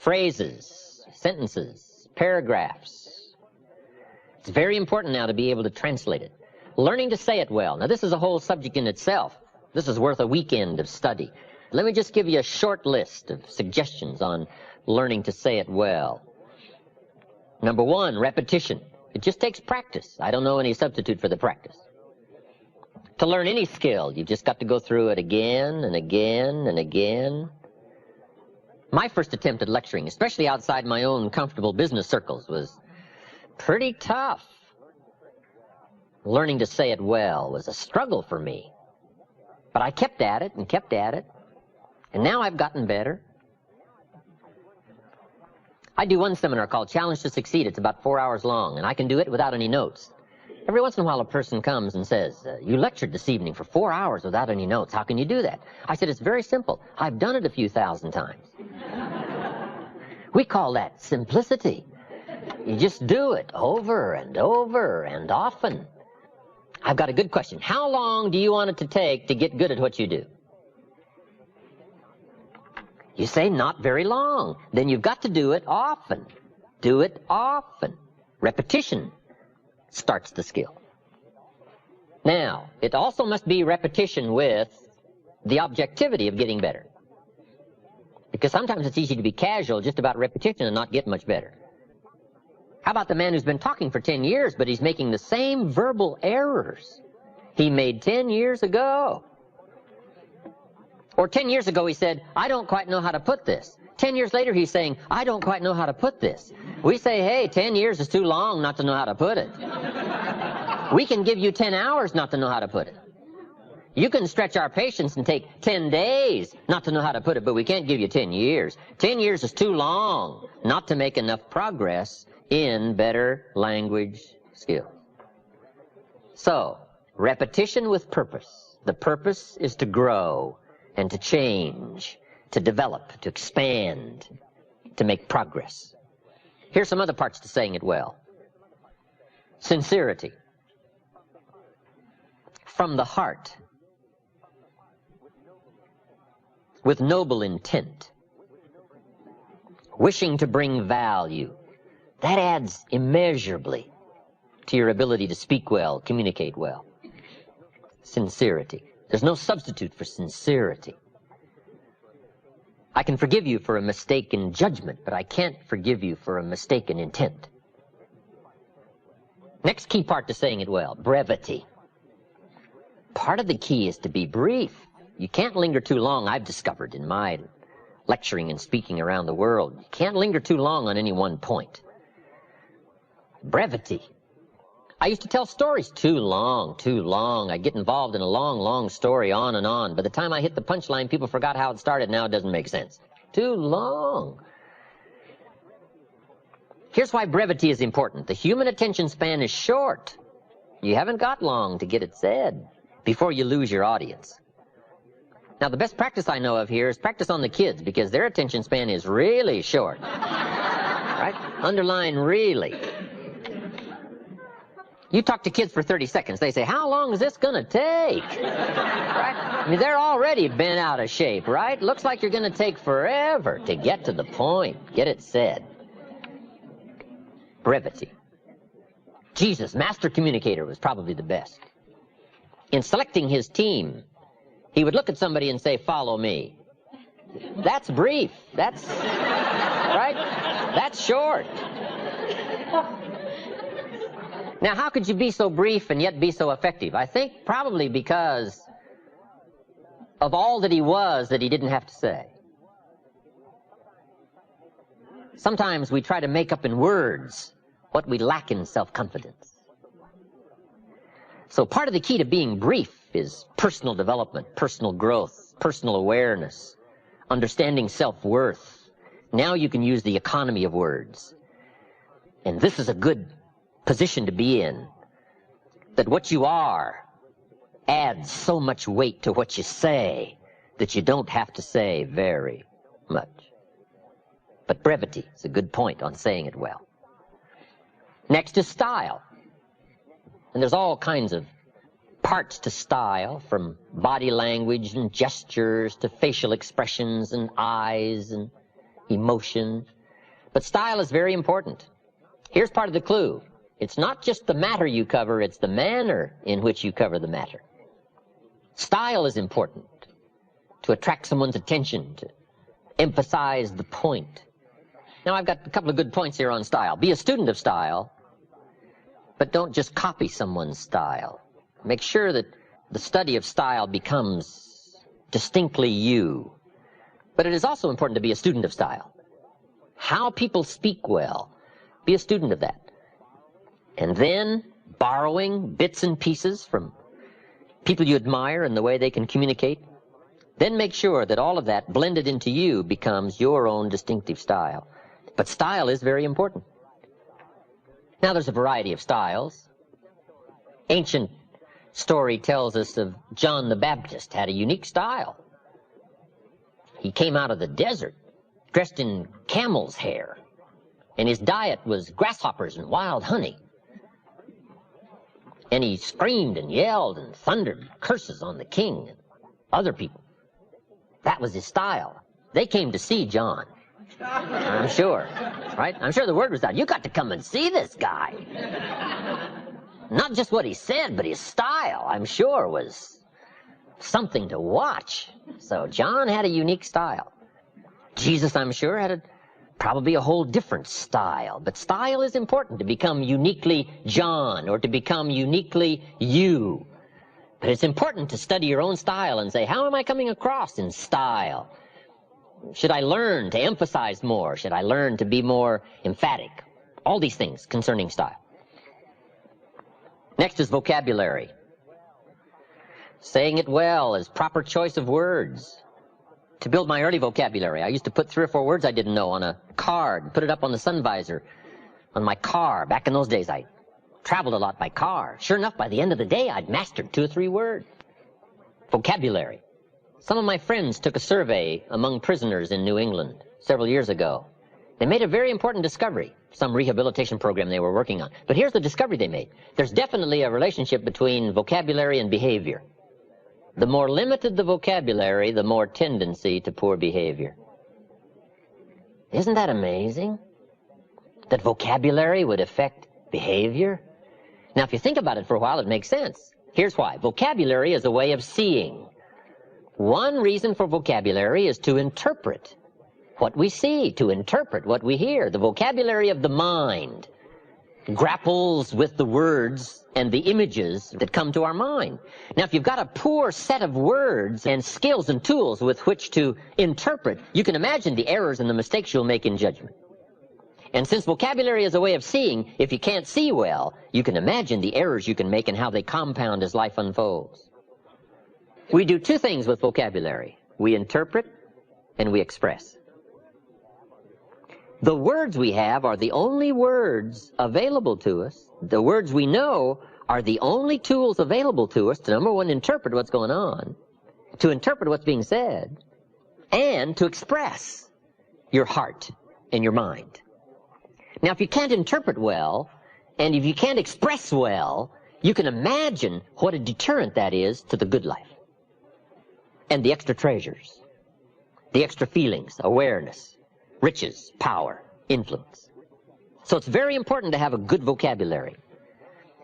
phrases, sentences, paragraphs. It's very important now to be able to translate it. Learning to say it well. Now, this is a whole subject in itself. This is worth a weekend of study. Let me just give you a short list of suggestions on learning to say it well. Number one, repetition. It just takes practice. I don't know any substitute for the practice. To learn any skill, you've just got to go through it again and again and again. My first attempt at lecturing, especially outside my own comfortable business circles, was pretty tough. Learning to say it well was a struggle for me. But I kept at it and kept at it, and now I've gotten better. I do one seminar called Challenge to Succeed. It's about 4 hours long, and I can do it without any notes. Every once in a while a person comes and says, you lectured this evening for 4 hours without any notes. How can you do that? I said, it's very simple. I've done it a few thousand times. We call that simplicity. You just do it over and over and often. I've got a good question. How long do you want it to take to get good at what you do? You say, not very long. Then you've got to do it often. Do it often. Repetition starts the skill. Now, it also must be repetition with the objectivity of getting better. Because sometimes it's easy to be casual just about repetition and not get much better. How about the man who's been talking for 10 years, but he's making the same verbal errors he made 10 years ago? Or 10 years ago he said, I don't quite know how to put this. 10 years later he's saying, I don't quite know how to put this. We say, hey, 10 years is too long not to know how to put it. We can give you 10 hours not to know how to put it. You can stretch our patience and take 10 days not to know how to put it, but we can't give you 10 years. 10 years is too long not to make enough progress in better language skills. So, repetition with purpose. The purpose is to grow and to change, to develop, to expand, to make progress. Here's some other parts to saying it well. Sincerity. From the heart. With noble intent. Wishing to bring value. That adds immeasurably to your ability to speak well, communicate well. Sincerity. There's no substitute for sincerity. I can forgive you for a mistake in judgment, but I can't forgive you for a mistake in intent. Next key part to saying it well, brevity. Part of the key is to be brief. You can't linger too long, I've discovered in my lecturing and speaking around the world. You can't linger too long on any one point. Brevity. I used to tell stories too long. I'd get involved in a long story on and on. By the time I hit the punchline, people forgot how it started. Now it doesn't make sense. Too long. Here's why brevity is important. The human attention span is short. You haven't got long to get it said before you lose your audience. Now, the best practice I know of here is practice on the kids, because their attention span is really short. Right? Underline really. You talk to kids for 30 seconds, they say, how long is this going to take? Right? I mean, they're already bent out of shape, right? Looks like you're going to take forever to get to the point, get it said. Brevity. Jesus, master communicator, was probably the best. In selecting his team, he would look at somebody and say, follow me. That's brief. That's, right? That's short. Now, how could you be so brief and yet be so effective? I think probably because of all that he was that he didn't have to say. Sometimes we try to make up in words what we lack in self-confidence. So part of the key to being brief is personal development, personal growth, personal awareness, understanding self-worth. Now you can use the economy of words. And this is a good position to be in, that what you are adds so much weight to what you say that you don't have to say very much. But brevity is a good point on saying it well. Next is style. And there's all kinds of parts to style, from body language and gestures to facial expressions and eyes and emotion. But style is very important. Here's part of the clue. It's not just the matter you cover, it's the manner in which you cover the matter. Style is important to attract someone's attention, to emphasize the point. Now, I've got a couple of good points here on style. Be a student of style, but don't just copy someone's style. Make sure that the study of style becomes distinctly you. But it is also important to be a student of style. How people speak well, be a student of that. And then borrowing bits and pieces from people you admire and the way they can communicate, then make sure that all of that blended into you becomes your own distinctive style. But style is very important. Now, there's a variety of styles. Ancient story tells us of John the Baptist had a unique style. He came out of the desert dressed in camel's hair, and his diet was grasshoppers and wild honey. And he screamed and yelled and thundered curses on the king and other people. That was his style. They came to see John, I'm sure, right? I'm sure the word was out. You got to come and see this guy. Not just what he said, but his style, I'm sure, was something to watch. So John had a unique style. Jesus, I'm sure, had probably a whole different style. But style is important, to become uniquely John or to become uniquely you. But it's important to study your own style and say, how am I coming across in style? Should I learn to emphasize more? Should I learn to be more emphatic? All these things concerning style. Next is vocabulary. Saying it well is proper choice of words. To build my early vocabulary, I used to put 3 or 4 words I didn't know on a card, put it up on the sun visor on my car. Back in those days, I traveled a lot by car. Sure enough, by the end of the day, I'd mastered 2 or 3 words. Vocabulary. Some of my friends took a survey among prisoners in New England several years ago. They made a very important discovery, some rehabilitation program they were working on. But here's the discovery they made. There's definitely a relationship between vocabulary and behavior. The more limited the vocabulary, the more tendency to poor behavior. Isn't that amazing? That vocabulary would affect behavior? Now, if you think about it for a while, it makes sense. Here's why. Vocabulary is a way of seeing. One reason for vocabulary is to interpret what we see, to interpret what we hear. The vocabulary of the mind grapples with the words and the images that come to our mind. Now, if you've got a poor set of words and skills and tools with which to interpret, you can imagine the errors and the mistakes you'll make in judgment. And since vocabulary is a way of seeing, if you can't see well, you can imagine the errors you can make and how they compound as life unfolds. We do 2 things with vocabulary. We interpret and we express. The words we have are the only words available to us. The words we know are the only tools available to us to, number one, interpret what's going on, to interpret what's being said, and to express your heart and your mind. Now, if you can't interpret well, and if you can't express well, you can imagine what a deterrent that is to the good life. And the extra treasures, the extra feelings, awareness, riches, power, influence. So it's very important to have a good vocabulary.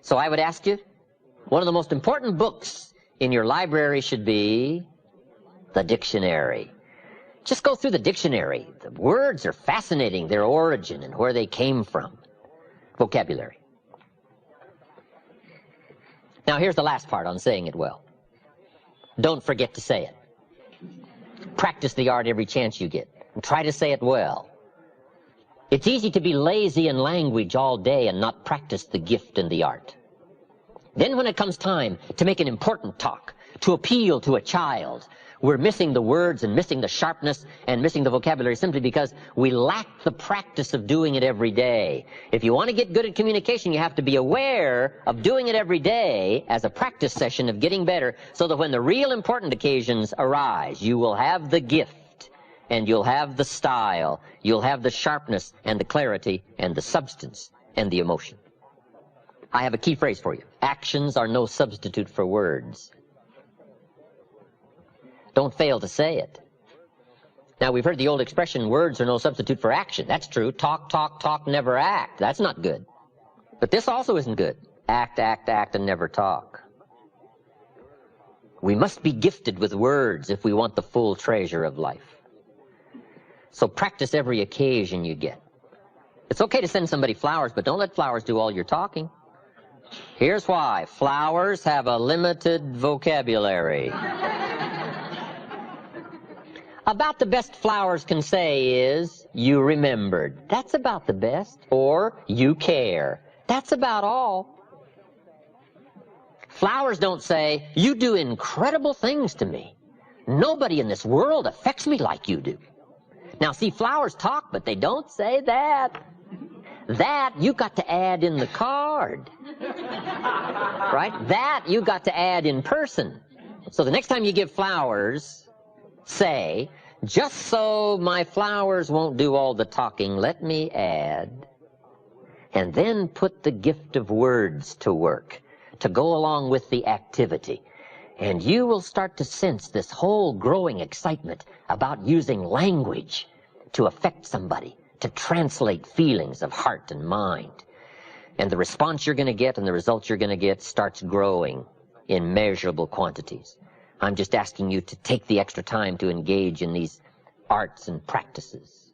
So I would ask you, one of the most important books in your library should be the dictionary. Just go through the dictionary. The words are fascinating, their origin and where they came from. Vocabulary. Now here's the last part on saying it well. Don't forget to say it. Practice the art every chance you get. And try to say it well. It's easy to be lazy in language all day and not practice the gift and the art. Then when it comes time to make an important talk, to appeal to a child, we're missing the words and missing the sharpness and missing the vocabulary simply because we lack the practice of doing it every day. If you want to get good at communication, you have to be aware of doing it every day as a practice session of getting better, so that when the real important occasions arise, you will have the gift and you'll have the style, you'll have the sharpness and the clarity and the substance and the emotion. I have a key phrase for you. Actions are no substitute for words. Don't fail to say it. Now, we've heard the old expression, words are no substitute for action. That's true. Talk, talk, talk, never act. That's not good. But this also isn't good. Act, act, act, and never talk. We must be gifted with words if we want the full treasure of life. So practice every occasion you get. It's okay to send somebody flowers, but don't let flowers do all your talking. Here's why. Flowers have a limited vocabulary. About the best flowers can say is, you remembered. That's about the best. Or, you care. That's about all. Flowers don't say, you do incredible things to me. Nobody in this world affects me like you do. Now, see, flowers talk, but they don't say that. That you got to add in the card. Right? That you got to add in person. So the next time you give flowers, say, just so my flowers won't do all the talking, let me add, and then put the gift of words to work to go along with the activity. And you will start to sense this whole growing excitement about using language to affect somebody, to translate feelings of heart and mind. And the response you're going to get and the results you're going to get starts growing in measurable quantities. I'm just asking you to take the extra time to engage in these arts and practices.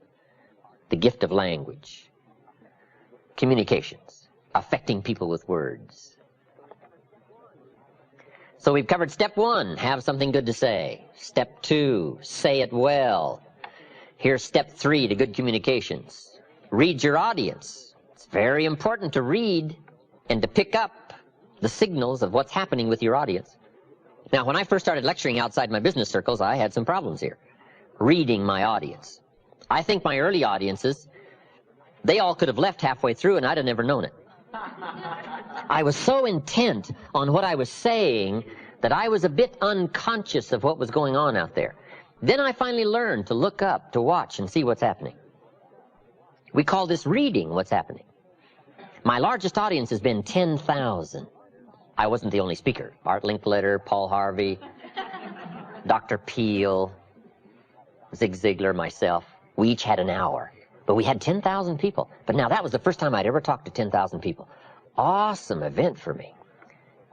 The gift of language, communications, affecting people with words. So we've covered step 1, have something good to say. Step 2, say it well. Here's step 3 to good communications. Read your audience. It's very important to read and to pick up the signals of what's happening with your audience. Now, when I first started lecturing outside my business circles, I had some problems here. Reading my audience. I think my early audiences, they all could have left halfway through and I'd have never known it. I was so intent on what I was saying that I was a bit unconscious of what was going on out there. Then I finally learned to look up, to watch and see what's happening. We call this reading what's happening. My largest audience has been 10,000. I wasn't the only speaker. Art Linkletter, Paul Harvey, Dr. Peel, Zig Ziglar, myself. We each had an hour. But we had 10,000 people. But now that was the first time I'd ever talked to 10,000 people. Awesome event for me.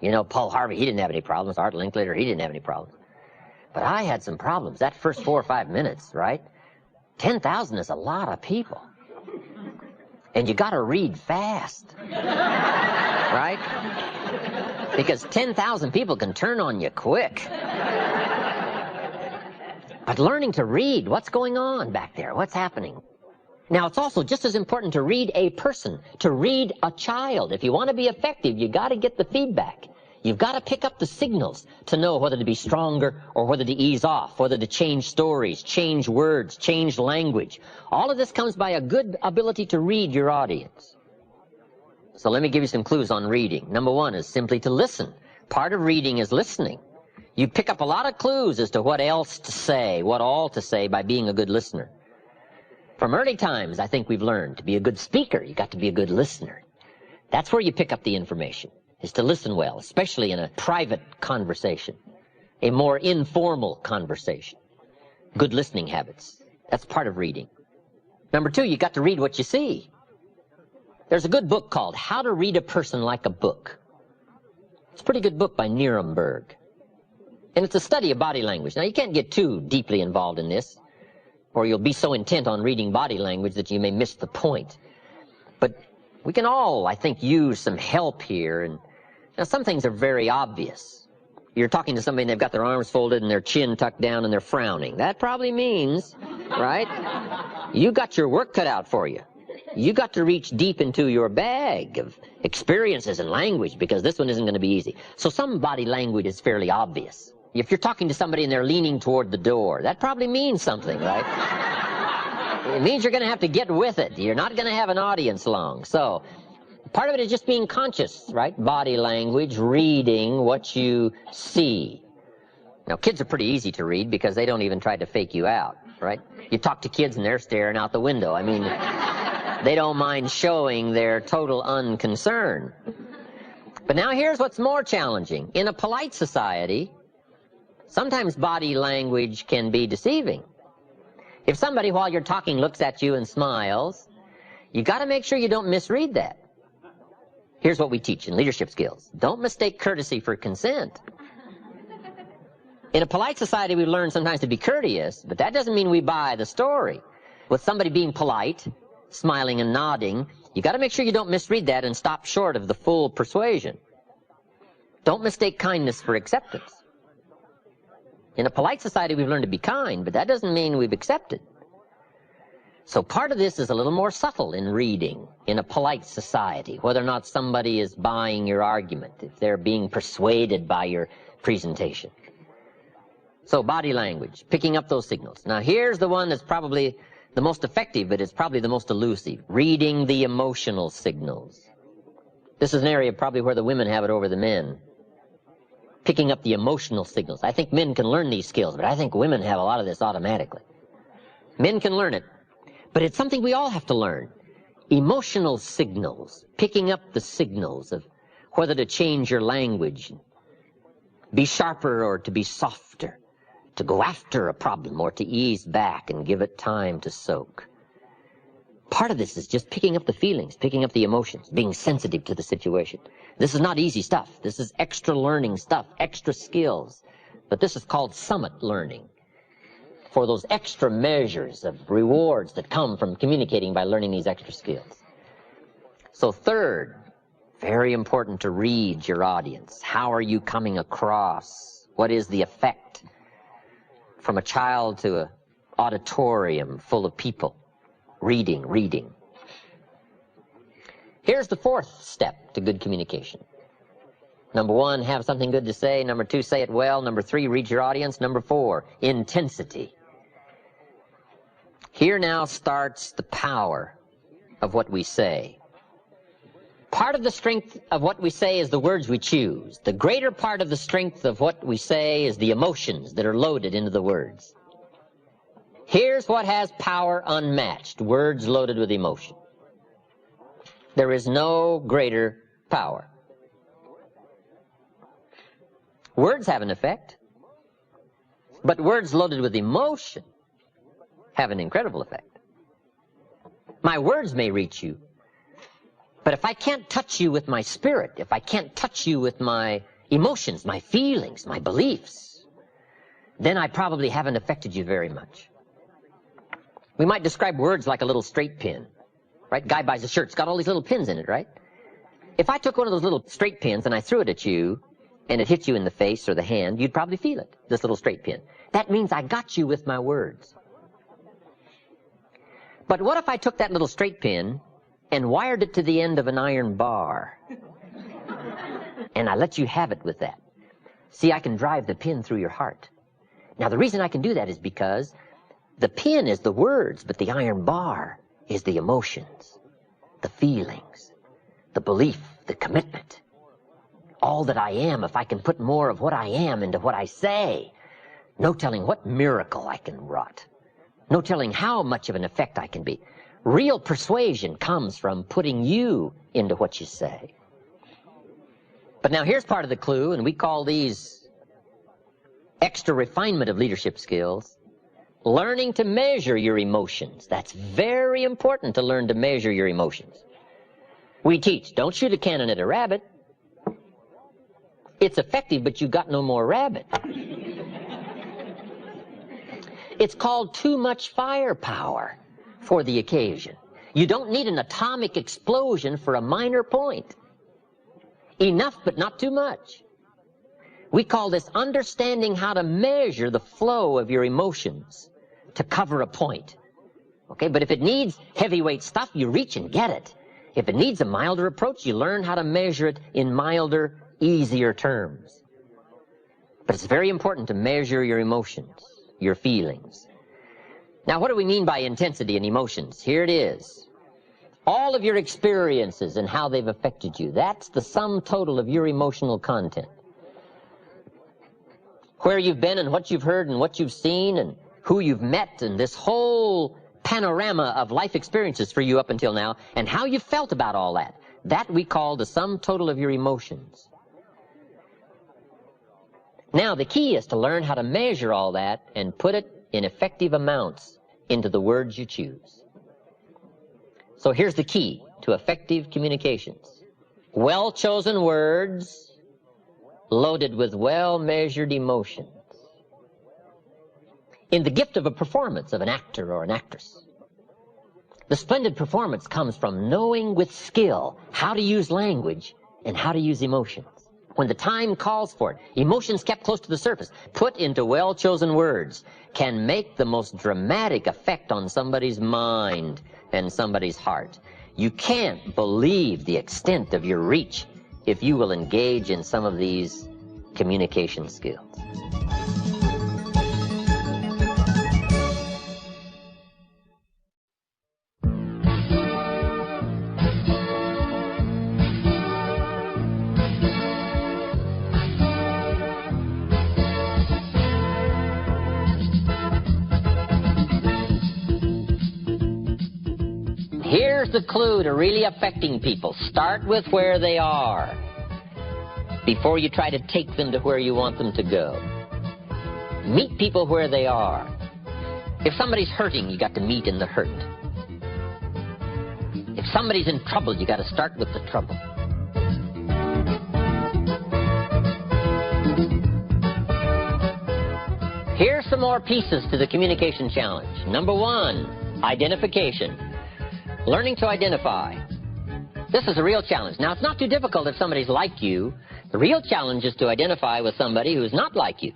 You know, Paul Harvey, he didn't have any problems. Art Linkletter, he didn't have any problems. But I had some problems. That first 4 or 5 minutes, right? 10,000 is a lot of people. And you got to read fast. Right? Because 10,000 people can turn on you quick. But learning to read, what's going on back there? What's happening? Now, it's also just as important to read a person, to read a child. If you want to be effective, you got to get the feedback. You've got to pick up the signals to know whether to be stronger or whether to ease off, whether to change stories, change words, change language. All of this comes by a good ability to read your audience. So let me give you some clues on reading. Number 1 is simply to listen. Part of reading is listening. You pick up a lot of clues as to what else to say, what all to say by being a good listener. From early times, I think we've learned to be a good speaker, you got to be a good listener. That's where you pick up the information, is to listen well, especially in a private conversation, a more informal conversation. Good listening habits. That's part of reading. Number 2, you got to read what you see. There's a good book called How to Read a Person Like a Book. It's a pretty good book by Nirenberg. And it's a study of body language. Now, you can't get too deeply involved in this, or you'll be so intent on reading body language that you may miss the point. But we can all, I think, use some help here. And now, some things are very obvious. You're talking to somebody and they've got their arms folded and their chin tucked down and they're frowning. That probably means, right, you got your work cut out for you. You got to reach deep into your bag of experiences and language, because this one isn't going to be easy. So some body language is fairly obvious. If you're talking to somebody and they're leaning toward the door, that probably means something, right? It means you're going to have to get with it. You're not going to have an audience long. So part of it is just being conscious, right? Body language, reading what you see. Now, kids are pretty easy to read because they don't even try to fake you out, right? You talk to kids and they're staring out the window. I mean, they don't mind showing their total unconcern. But now here's what's more challenging. In a polite society, sometimes body language can be deceiving. If somebody while you're talking looks at you and smiles, you got to make sure you don't misread that. Here's what we teach in leadership skills. Don't mistake courtesy for consent. In a polite society, we learn sometimes to be courteous, but that doesn't mean we buy the story. With somebody being polite, smiling and nodding, you got to make sure you don't misread that and stop short of the full persuasion. Don't mistake kindness for acceptance. In a polite society, we've learned to be kind, but that doesn't mean we've accepted. So part of this is a little more subtle in reading in a polite society, whether or not somebody is buying your argument, if they're being persuaded by your presentation. So body language, picking up those signals. Now here's the one that's probably the most effective, but it's probably the most elusive. Reading the emotional signals. This is an area probably where the women have it over the men. Picking up the emotional signals. I think men can learn these skills, but I think women have a lot of this automatically. Men can learn it, but it's something we all have to learn. Emotional signals, picking up the signals of whether to change your language, be sharper or to be softer, to go after a problem or to ease back and give it time to soak. Part of this is just picking up the feelings, picking up the emotions, being sensitive to the situation. This is not easy stuff. This is extra learning stuff, extra skills. But this is called summit learning, for those extra measures of rewards that come from communicating by learning these extra skills. So third, very important to read your audience. How are you coming across? What is the effect from a child to an auditorium full of people? Reading. Here's the fourth step to good communication. Number one, have something good to say. Number two, say it well. Number three, read your audience. Number four, intensity. Here now starts the power of what we say. Part of the strength of what we say is the words we choose. The greater part of the strength of what we say is the emotions that are loaded into the words. Here's what has power unmatched, words loaded with emotion. There is no greater power. Words have an effect, but words loaded with emotion have an incredible effect. My words may reach you, but if I can't touch you with my spirit, if I can't touch you with my emotions, my feelings, my beliefs, then I probably haven't affected you very much. We might describe words like a little straight pin, right? Guy buys a shirt, it's got all these little pins in it, right? If I took one of those little straight pins and I threw it at you, and it hit you in the face or the hand, you'd probably feel it, this little straight pin. That means I got you with my words. But what if I took that little straight pin and wired it to the end of an iron bar? And I let you have it with that. See, I can drive the pin through your heart. Now, the reason I can do that is because the pin is the words, but the iron bar is the emotions, the feelings, the belief, the commitment. All that I am, if I can put more of what I am into what I say, no telling what miracle I can wrought. No telling how much of an effect I can be. Real persuasion comes from putting you into what you say. But now here's part of the clue, and we call these extra refinement of leadership skills. Learning to measure your emotions. That's very important to learn to measure your emotions. We teach, don't shoot a cannon at a rabbit. It's effective, but you got no more rabbit. It's called too much firepower for the occasion. You don't need an atomic explosion for a minor point. Enough, but not too much. We call this understanding how to measure the flow of your emotions to cover a point. Okay, but if it needs heavyweight stuff, you reach and get it. If it needs a milder approach, you learn how to measure it in milder, easier terms. But it's very important to measure your emotions, your feelings. Now, what do we mean by intensity and emotions? Here it is. All of your experiences and how they've affected you. That's the sum total of your emotional content. Where you've been and what you've heard and what you've seen and who you've met and this whole panorama of life experiences for you up until now and how you felt about all that. That we call the sum total of your emotions. Now, the key is to learn how to measure all that and put it in effective amounts into the words you choose. So here's the key to effective communications. Well-chosen words loaded with well-measured emotions. In the gift of a performance of an actor or an actress, the splendid performance comes from knowing with skill how to use language and how to use emotions. When the time calls for it, emotions kept close to the surface, put into well-chosen words, can make the most dramatic effect on somebody's mind and somebody's heart. You can't believe the extent of your reach if you will engage in some of these communication skills. Here's the clue to really affecting people. Start with where they are before you try to take them to where you want them to go. Meet people where they are. If somebody's hurting, you got to meet in the hurt. If somebody's in trouble, you got to start with the trouble. Here's some more pieces to the communication challenge. Number one, identification. Learning to identify. This is a real challenge. Now, it's not too difficult if somebody's like you. The real challenge is to identify with somebody who's not like you.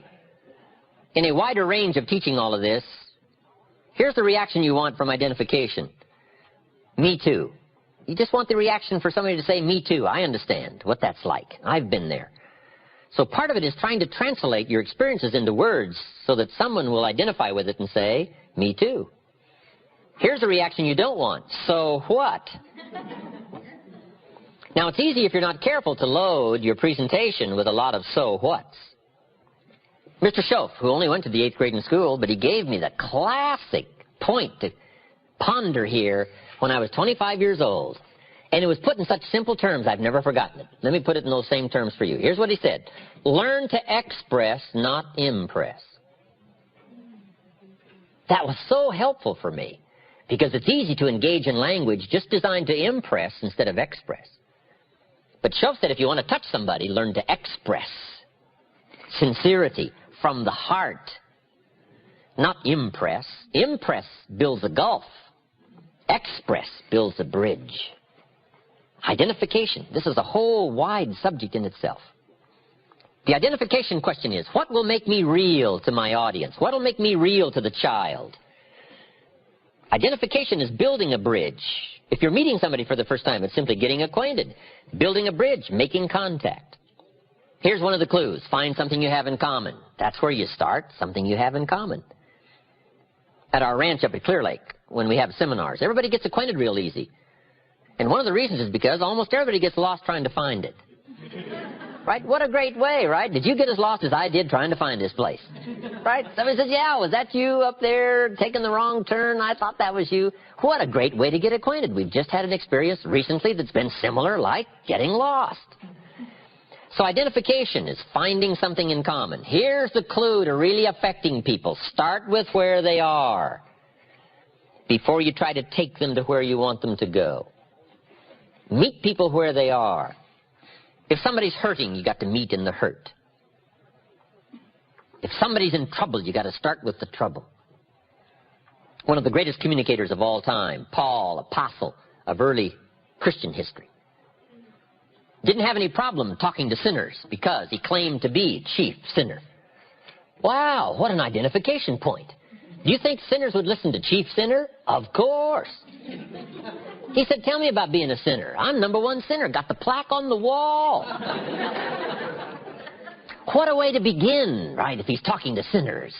In a wider range of teaching all of this, here's the reaction you want from identification. Me too. You just want the reaction for somebody to say, me too. I understand what that's like. I've been there. So part of it is trying to translate your experiences into words so that someone will identify with it and say, me too. Here's the reaction you don't want. So what? Now, it's easy if you're not careful to load your presentation with a lot of so whats. Mr. Schoaf, who only went to the 8th grade in school, but he gave me the classic point to ponder here when I was 25 years old. And it was put in such simple terms, I've never forgotten it. Let me put it in those same terms for you. Here's what he said. Learn to express, not impress. That was so helpful for me, because it's easy to engage in language just designed to impress instead of express. But Schoaf said if you want to touch somebody, learn to express. Sincerity from the heart, not impress. Impress builds a gulf. Express builds a bridge. Identification. This is a whole wide subject in itself. The identification question is, what will make me real to my audience? What will make me real to the child? Identification is building a bridge. If you're meeting somebody for the first time, it's simply getting acquainted. Building a bridge, making contact. Here's one of the clues. Find something you have in common. That's where you start, something you have in common. At our ranch up at Clear Lake, when we have seminars, everybody gets acquainted real easy. And one of the reasons is because almost everybody gets lost trying to find it. Right? What a great way, right? Did you get as lost as I did trying to find this place? Right? Somebody says, yeah, was that you up there taking the wrong turn? I thought that was you. What a great way to get acquainted. We've just had an experience recently that's been similar, like getting lost. So identification is finding something in common. Here's the clue to really affecting people. Start with where they are before you try to take them to where you want them to go. Meet people where they are. If somebody's hurting, you got to meet in the hurt. If somebody's in trouble, you got to start with the trouble. One of the greatest communicators of all time, Paul, apostle of early Christian history, didn't have any problem talking to sinners because he claimed to be chief sinner. Wow, what an identification point. Do you think sinners would listen to chief sinner? Of course. He said, tell me about being a sinner. I'm number one sinner. Got the plaque on the wall. What a way to begin, right, if he's talking to sinners.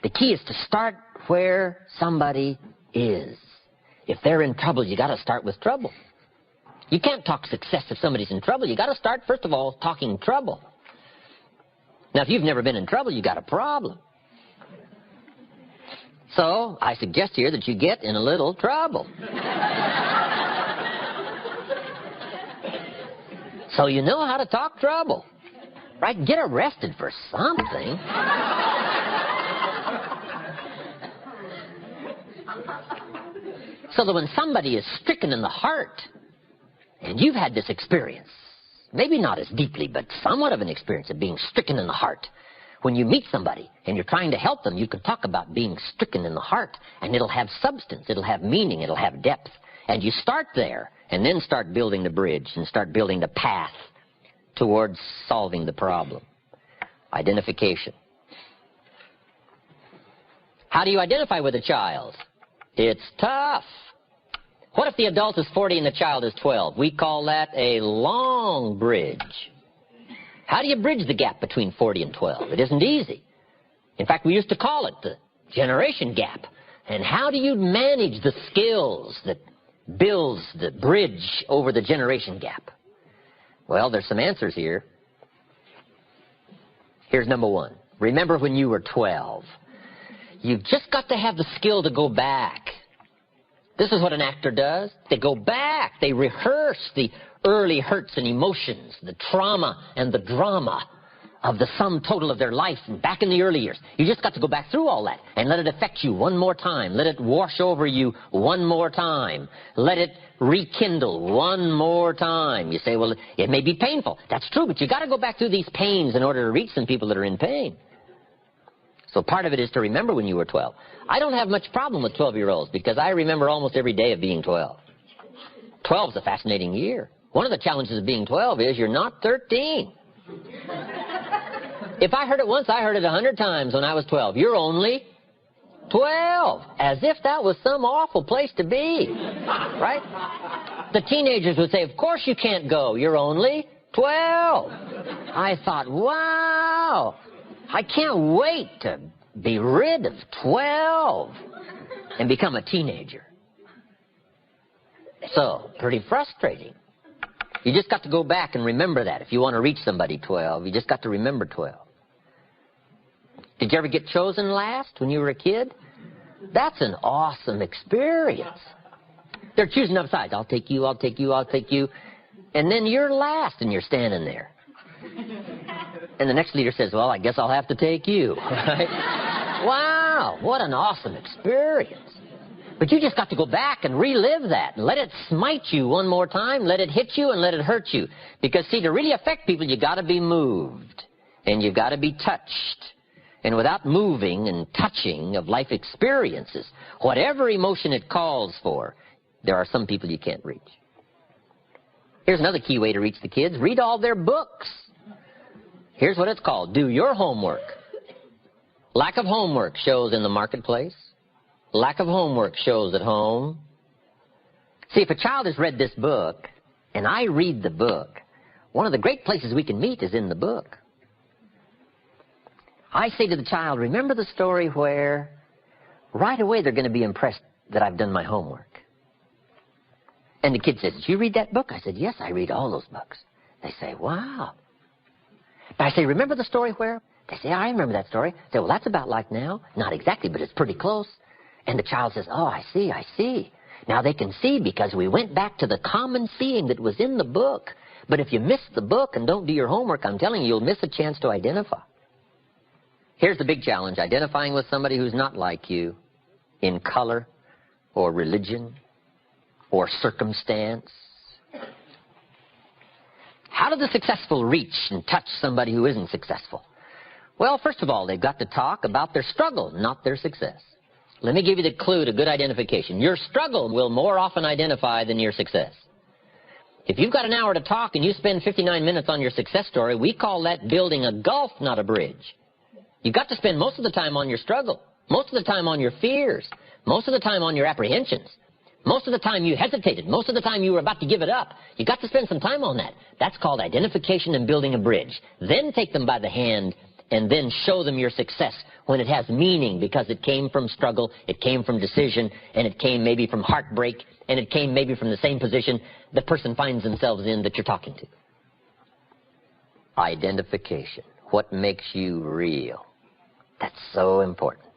The key is to start where somebody is. If they're in trouble, you got to start with trouble. You can't talk success if somebody's in trouble. You got to start, first of all, talking trouble. Now, if you've never been in trouble, you got a problem. So, I suggest here that you get in a little trouble. So you know how to talk trouble. Right? Get arrested for something. So that when somebody is stricken in the heart, and you've had this experience, maybe not as deeply, but somewhat of an experience of being stricken in the heart. When you meet somebody and you're trying to help them, you can talk about being stricken in the heart, and it'll have substance, it'll have meaning, it'll have depth. And you start there, and then start building the bridge and start building the path towards solving the problem. Identification. How do you identify with a child? It's tough. What if the adult is 40 and the child is 12? We call that a long bridge. How do you bridge the gap between 40 and 12? It isn't easy. In fact, we used to call it the generation gap. And how do you manage the skills that builds the bridge over the generation gap? Well, there's some answers here. Here's number one. Remember when you were 12. You've just got to have the skill to go back. This is what an actor does. They go back. They rehearse the early hurts and emotions, the trauma and the drama of the sum total of their life and back in the early years. You just got to go back through all that and let it affect you one more time. Let it wash over you one more time. Let it rekindle one more time. You say, well, it may be painful. That's true, but you got to go back through these pains in order to reach some people that are in pain. So part of it is to remember when you were 12. I don't have much problem with 12-year-olds because I remember almost every day of being 12. 12 is a fascinating year. One of the challenges of being 12 is you're not 13. If I heard it once, I heard it 100 times when I was 12. You're only 12. As if that was some awful place to be. Right? The teenagers would say, of course you can't go. You're only 12. I thought, wow. I can't wait to be rid of 12 and become a teenager. So, pretty frustrating. You just got to go back and remember that. If you want to reach somebody 12, you just got to remember 12. Did you ever get chosen last when you were a kid? That's an awesome experience. They're choosing up sides. I'll take you, I'll take you, I'll take you. And then you're last and you're standing there. And the next leader says, well, I guess I'll have to take you. Right? Wow, what an awesome experience. But you just got to go back and relive that. And let it smite you one more time. Let it hit you and let it hurt you. Because, see, to really affect people, you got to be moved. And you've got to be touched. And without moving and touching of life experiences, whatever emotion it calls for, there are some people you can't reach. Here's another key way to reach the kids. Read all their books. Here's what it's called. Do your homework. Lack of homework shows in the marketplace. Lack of homework shows at home. See, if a child has read this book, and I read the book, one of the great places we can meet is in the book. I say to the child, remember the story where right away they're going to be impressed that I've done my homework. And the kid says, did you read that book? I said, yes, I read all those books. They say, wow. But I say, remember the story where? They say, I remember that story. I say, well, that's about like now. Not exactly, but it's pretty close. And the child says, oh, I see, I see. Now they can see because we went back to the common seeing that was in the book. But if you miss the book and don't do your homework, I'm telling you, you'll miss a chance to identify. Here's the big challenge, identifying with somebody who's not like you in color or religion or circumstance. How do the successful reach and touch somebody who isn't successful? Well, first of all, they've got to talk about their struggle, not their success. Let me give you the clue to good identification. Your struggle will more often identify than your success. If you've got an hour to talk and you spend 59 minutes on your success story, we call that building a gulf, not a bridge. You've got to spend most of the time on your struggle, most of the time on your fears, most of the time on your apprehensions. Most of the time you hesitated. Most of the time you were about to give it up. You got to spend some time on that. That's called identification and building a bridge. Then take them by the hand and then show them your success when it has meaning because it came from struggle, it came from decision, and it came maybe from heartbreak, and it came maybe from the same position the person finds themselves in that you're talking to. Identification. What makes you real? That's so important.